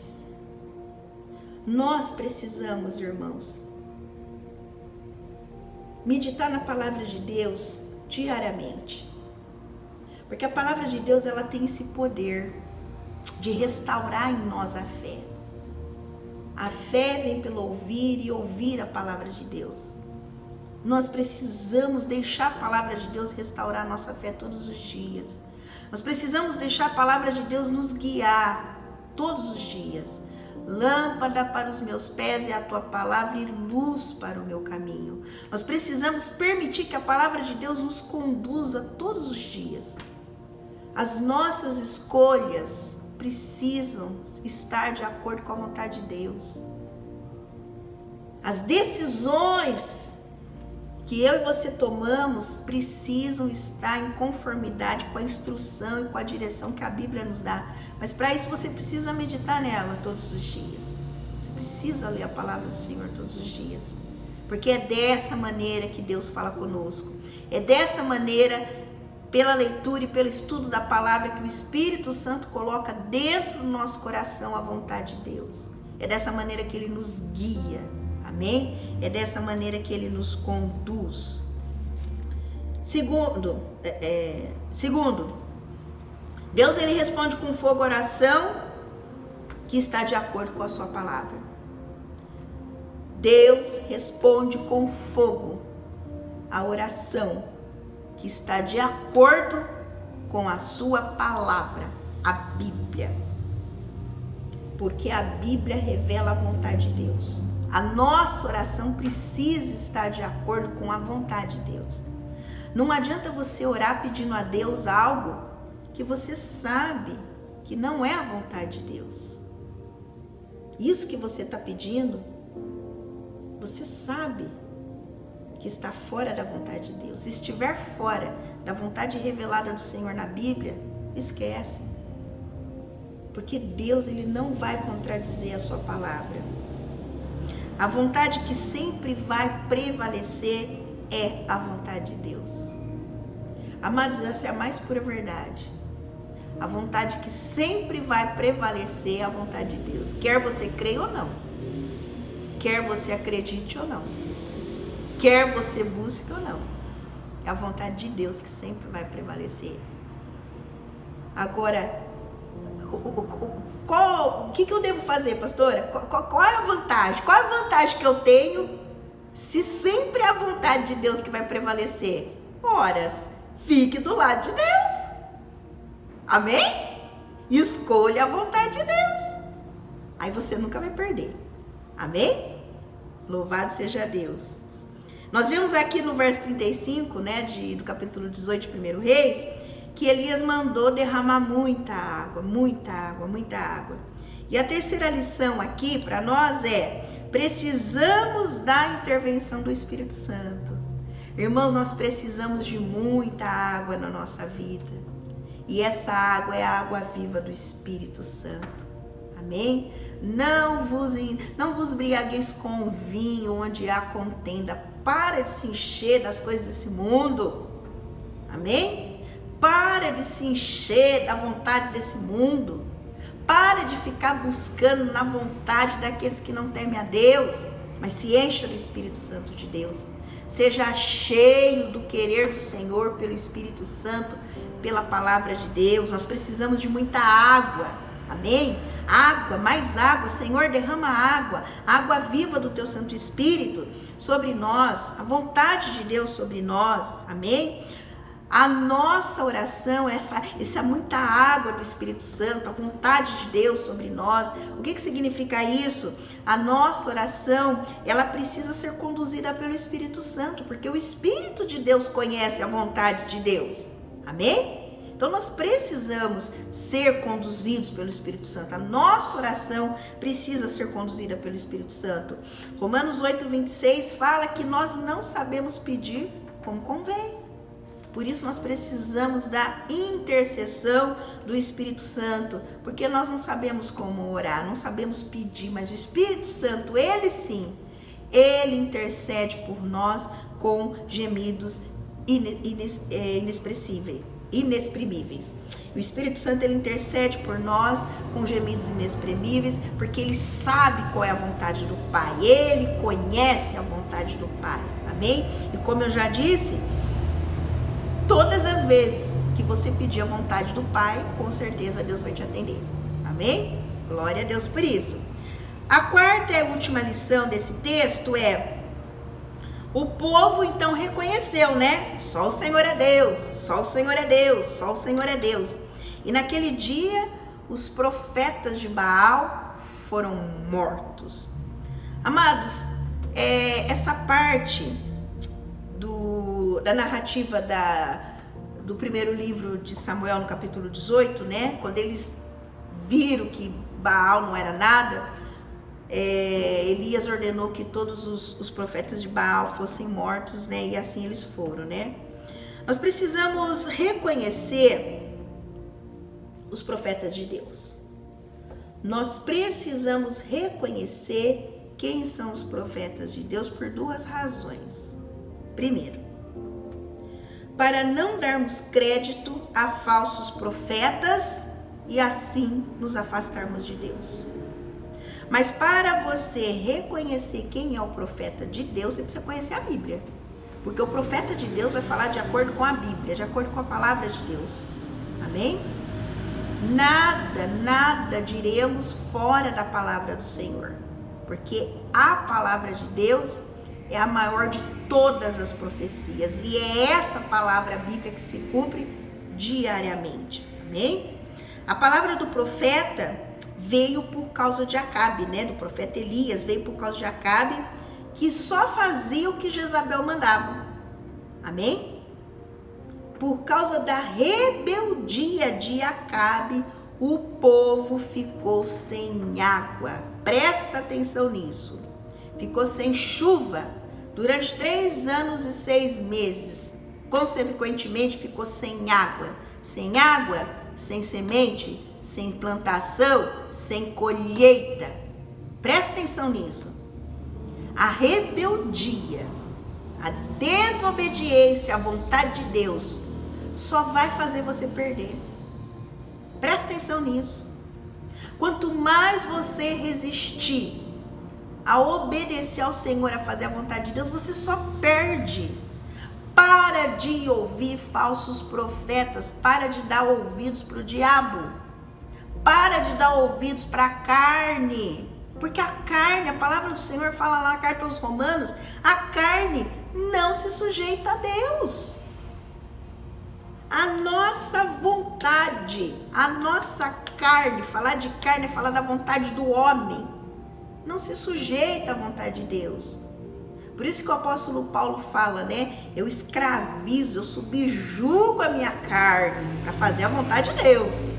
Nós precisamos, irmãos, meditar na palavra de Deus diariamente. Porque a palavra de Deus, ela tem esse poder de restaurar em nós a fé. A fé vem pelo ouvir e ouvir a palavra de Deus. Nós precisamos deixar a palavra de Deus restaurar a nossa fé todos os dias. Nós precisamos deixar a palavra de Deus nos guiar todos os dias. Lâmpada para os meus pés é a tua palavra e luz para o meu caminho. Nós precisamos permitir que a palavra de Deus nos conduza todos os dias. As nossas escolhas precisam estar de acordo com a vontade de Deus. As decisões que eu e você tomamos precisam estar em conformidade com a instrução e com a direção que a Bíblia nos dá. Mas para isso você precisa meditar nela todos os dias. Você precisa ler a palavra do Senhor todos os dias. Porque é dessa maneira que Deus fala conosco. É dessa maneira, pela leitura e pelo estudo da palavra, que o Espírito Santo coloca dentro do nosso coração a vontade de Deus. É dessa maneira que Ele nos guia. Amém? É dessa maneira que Ele nos conduz. Segundo, Deus, Ele responde com fogo a oração que está de acordo com a sua palavra. Deus responde com fogo a oração que está de acordo com a sua palavra, a Bíblia. Porque a Bíblia revela a vontade de Deus. A nossa oração precisa estar de acordo com a vontade de Deus. Não adianta você orar pedindo a Deus algo que você sabe que não é a vontade de Deus. Isso que você está pedindo, você sabe que está fora da vontade de Deus. Se estiver fora da vontade revelada do Senhor na Bíblia, esquece. Porque Deus, Ele não vai contradizer a sua palavra. A vontade que sempre vai prevalecer é a vontade de Deus. Amados, essa é a mais pura verdade. A vontade que sempre vai prevalecer é a vontade de Deus. Quer você creia ou não. Quer você acredite ou não. Quer você busque ou não. É a vontade de Deus que sempre vai prevalecer. Agora, o que eu devo fazer, pastora? Qual é a vantagem? Qual é a vantagem que eu tenho se sempre é a vontade de Deus que vai prevalecer? Ora, fique do lado de Deus. Amém? Escolha a vontade de Deus. Aí você nunca vai perder. Amém? Louvado seja Deus. Nós vimos aqui no verso 35, do capítulo 18 de 1 Reis, que Elias mandou derramar muita água, muita água, muita água. E a terceira lição aqui para nós é: precisamos da intervenção do Espírito Santo. Irmãos, nós precisamos de muita água na nossa vida. E essa água é a água viva do Espírito Santo. Amém? Não vos embriagueis com vinho onde há contenda. Para de se encher das coisas desse mundo. Amém? Para de se encher da vontade desse mundo. Para de ficar buscando na vontade daqueles que não temem a Deus, mas se encha do Espírito Santo de Deus. Seja cheio do querer do Senhor pelo Espírito Santo, pela palavra de Deus. Nós precisamos de muita água. Amém? água, mais água. Senhor, derrama água, água viva do teu Santo Espírito sobre nós, a vontade de Deus sobre nós, amém? A nossa oração, essa muita água do Espírito Santo, a vontade de Deus sobre nós. O que significa isso? A nossa oração, ela precisa ser conduzida pelo Espírito Santo, porque o Espírito de Deus conhece a vontade de Deus, amém? Então nós precisamos ser conduzidos pelo Espírito Santo. A nossa oração precisa ser conduzida pelo Espírito Santo. Romanos 8:26 fala que nós não sabemos pedir como convém. Por isso nós precisamos da intercessão do Espírito Santo, porque nós não sabemos como orar, não sabemos pedir, mas o Espírito Santo, ele sim, ele intercede por nós com gemidos inexprimíveis. O Espírito Santo, ele intercede por nós com gemidos inexprimíveis, porque ele sabe qual é a vontade do Pai, ele conhece a vontade do Pai, amém? E como eu já disse, todas as vezes que você pedir a vontade do Pai, com certeza Deus vai te atender. Amém? Glória a Deus por isso. A quarta e última lição desse texto é: o povo então reconheceu, né? Só o Senhor é Deus, só o Senhor é Deus, só o Senhor é Deus. E naquele dia, os profetas de Baal foram mortos. Amados, essa parte da narrativa do primeiro livro de Samuel, no capítulo 18, né? Quando eles viram que Baal não era nada, Elias ordenou que todos os profetas de Baal fossem mortos, né? E assim eles foram, né? Nós precisamos reconhecer os profetas de Deus. Nós precisamos reconhecer quem são os profetas de Deus por duas razões. Primeiro, para não darmos crédito a falsos profetas e assim nos afastarmos de Deus. Mas para você reconhecer quem é o profeta de Deus, você precisa conhecer a Bíblia. Porque o profeta de Deus vai falar de acordo com a Bíblia, de acordo com a palavra de Deus. Amém? Nada diremos fora da palavra do Senhor. Porque a palavra de Deus é a maior de todas as profecias, e é essa palavra bíblica que se cumpre diariamente, amém? A palavra do profeta veio por causa de Acabe, né? Do profeta Elias, veio por causa de Acabe, que só fazia o que Jezabel mandava, amém? Por causa da rebeldia de Acabe, o povo ficou sem água, presta atenção nisso, ficou sem chuva durante 3 anos e 6 meses, consequentemente ficou sem água, sem semente, sem plantação, sem colheita. Presta atenção nisso. A rebeldia, a desobediência à vontade de Deus só vai fazer você perder. Presta atenção nisso. Quanto mais você resistir a obedecer ao Senhor, a fazer a vontade de Deus, você só perde. Para de ouvir falsos profetas, para de dar ouvidos para o diabo, para de dar ouvidos para a carne, porque a carne, a palavra do Senhor fala lá na carta aos Romanos, a carne não se sujeita a Deus. A nossa vontade, a nossa carne, falar de carne é falar da vontade do homem, não se sujeita à vontade de Deus. Por isso que o apóstolo Paulo fala, né? Eu escravizo, eu subjugo a minha carne para fazer a vontade de Deus.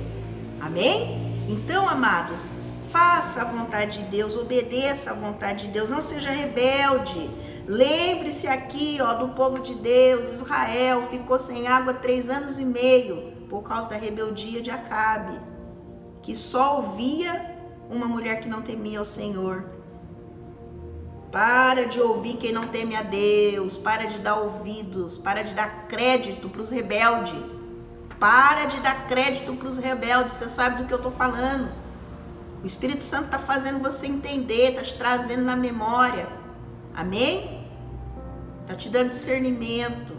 Amém? Então, amados, faça a vontade de Deus, obedeça a vontade de Deus, não seja rebelde. Lembre-se aqui, ó, do povo de Deus, Israel ficou sem água 3 anos e meio por causa da rebeldia de Acabe, que só ouvia uma mulher que não temia ao Senhor. Para de ouvir quem não teme a Deus, para de dar ouvidos, para de dar crédito para os rebeldes. Para de dar crédito para os rebeldes, você sabe do que eu estou falando. O Espírito Santo está fazendo você entender, está te trazendo na memória. Amém? Está te dando discernimento.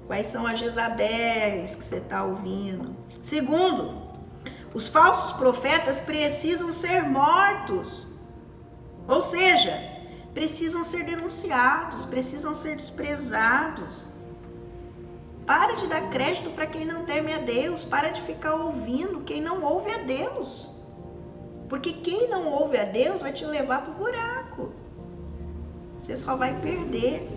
Quais são as Jezabéis que você está ouvindo? Segundo, Os falsos profetas precisam ser mortos. Ou seja, precisam ser denunciados, precisam ser desprezados. Para de dar crédito para quem não teme a Deus. Para de ficar ouvindo quem não ouve a Deus. Porque quem não ouve a Deus vai te levar para o buraco. Você só vai perder.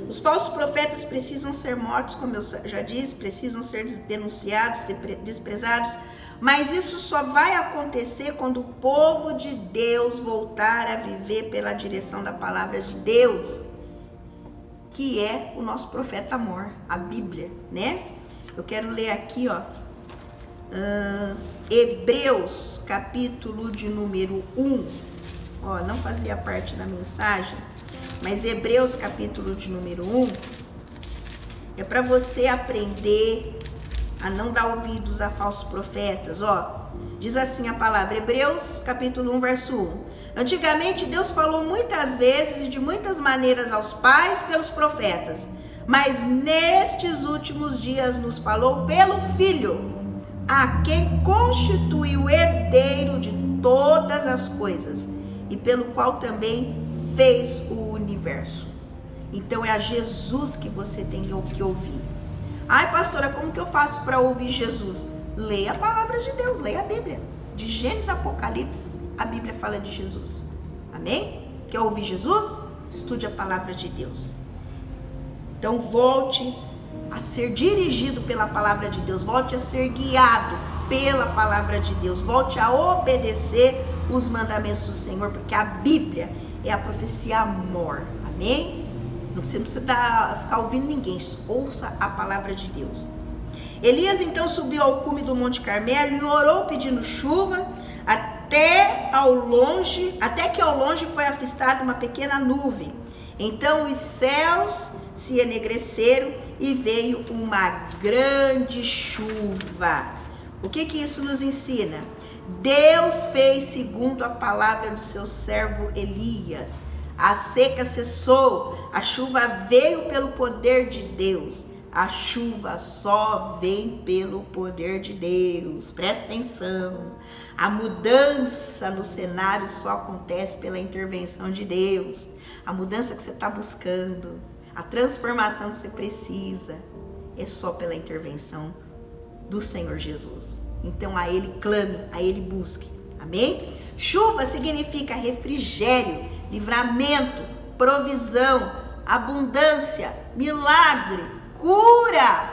Os falsos profetas precisam ser mortos, como eu já disse, precisam ser denunciados, desprezados. Mas isso só vai acontecer quando o povo de Deus voltar a viver pela direção da palavra de Deus, que é o nosso profeta amor, a Bíblia, né? Eu quero ler aqui, ó, Hebreus, capítulo de número 1. Ó, não fazia parte da mensagem, mas Hebreus, capítulo de número 1, é para você aprender a não dar ouvidos a falsos profetas. Ó, diz assim a palavra, Hebreus capítulo 1, verso 1. Antigamente Deus falou muitas vezes e de muitas maneiras aos pais pelos profetas, mas nestes últimos dias nos falou pelo Filho, a quem constituiu herdeiro de todas as coisas e pelo qual também fez o universo. Então é a Jesus que você tem que ouvir. Ai, pastora, como que eu faço para ouvir Jesus? Leia a palavra de Deus, leia a Bíblia. De Gênesis a Apocalipse, a Bíblia fala de Jesus. Amém? Quer ouvir Jesus? Estude a palavra de Deus. Então volte a ser dirigido pela palavra de Deus. Volte a ser guiado pela palavra de Deus. Volte a obedecer os mandamentos do Senhor, porque a Bíblia é a profecia amor. Amém? Você não precisa ficar ouvindo ninguém, ouça a palavra de Deus. Elias então subiu ao cume do Monte Carmelo e orou pedindo chuva, até que ao longe foi avistada uma pequena nuvem. Então os céus se enegreceram e veio uma grande chuva. O que isso nos ensina? Deus fez segundo a palavra do seu servo Elias. A seca cessou, a chuva veio pelo poder de Deus. A chuva só vem pelo poder de Deus. Presta atenção. A mudança no cenário só acontece pela intervenção de Deus. A mudança que você está buscando, a transformação que você precisa, é só pela intervenção do Senhor Jesus. Então a Ele clame, a Ele busque. Amém? Chuva significa refrigério, livramento, provisão, abundância, milagre, cura,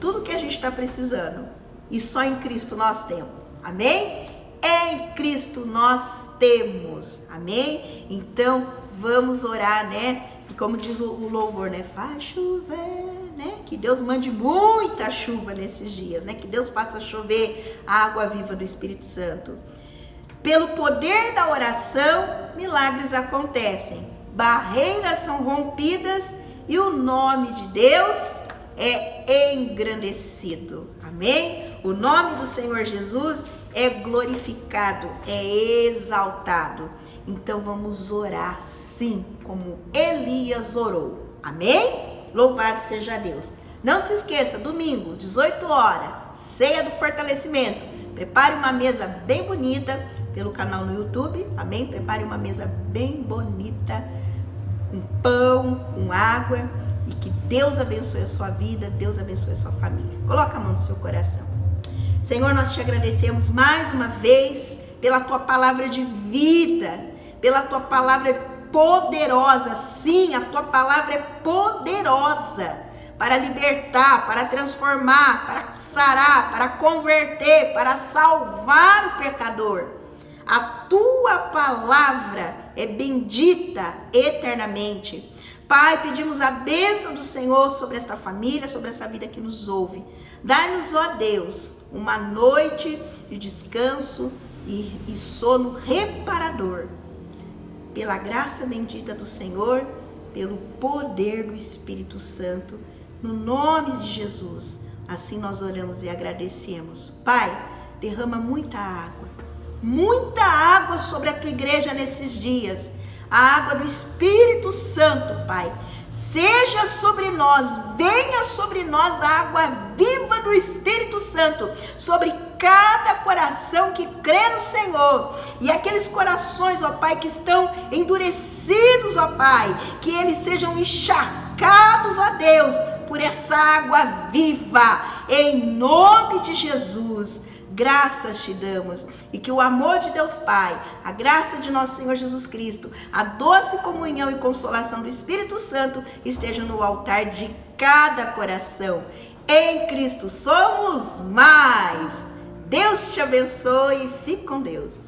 tudo que a gente está precisando. E só em Cristo nós temos. Amém? Em Cristo nós temos. Amém? Então vamos orar, né? E como diz o louvor, né? Faz chover, né? Que Deus mande muita chuva nesses dias, né? Que Deus faça chover a água viva do Espírito Santo. Pelo poder da oração, milagres acontecem, barreiras são rompidas e o nome de Deus é engrandecido. Amém? O nome do Senhor Jesus é glorificado, é exaltado. Então vamos orar sim, como Elias orou. Amém? Louvado seja Deus. Não se esqueça, domingo, 18 horas, ceia do fortalecimento. Prepare uma mesa bem bonita pelo canal no YouTube, amém? Prepare uma mesa bem bonita, com pão, com água, e que Deus abençoe a sua vida, Deus abençoe a sua família. Coloca a mão no seu coração. Senhor, nós te agradecemos mais uma vez pela tua palavra de vida, pela tua palavra poderosa. Sim, a tua palavra é poderosa para libertar, para transformar, para sarar, para converter, para salvar o pecador. A tua palavra é bendita eternamente. Pai, pedimos a bênção do Senhor sobre esta família, sobre essa vida que nos ouve. Dá-nos, ó Deus, uma noite de descanso e sono reparador. Pela graça bendita do Senhor, pelo poder do Espírito Santo, no nome de Jesus. Assim nós oramos e agradecemos. Pai, derrama muita água sobre a tua igreja nesses dias. A água do Espírito Santo, Pai. seja sobre nós, venha sobre nós a água viva do Espírito Santo, sobre cada coração que crê no Senhor, e aqueles corações, ó Pai, que estão endurecidos, ó Pai, que eles sejam encharcados, ó Deus, por essa água viva, em nome de Jesus. Graças te damos, e que o amor de Deus Pai, a graça de nosso Senhor Jesus Cristo, a doce comunhão e consolação do Espírito Santo estejam no altar de cada coração. Em Cristo somos mais. Deus te abençoe e fique com Deus.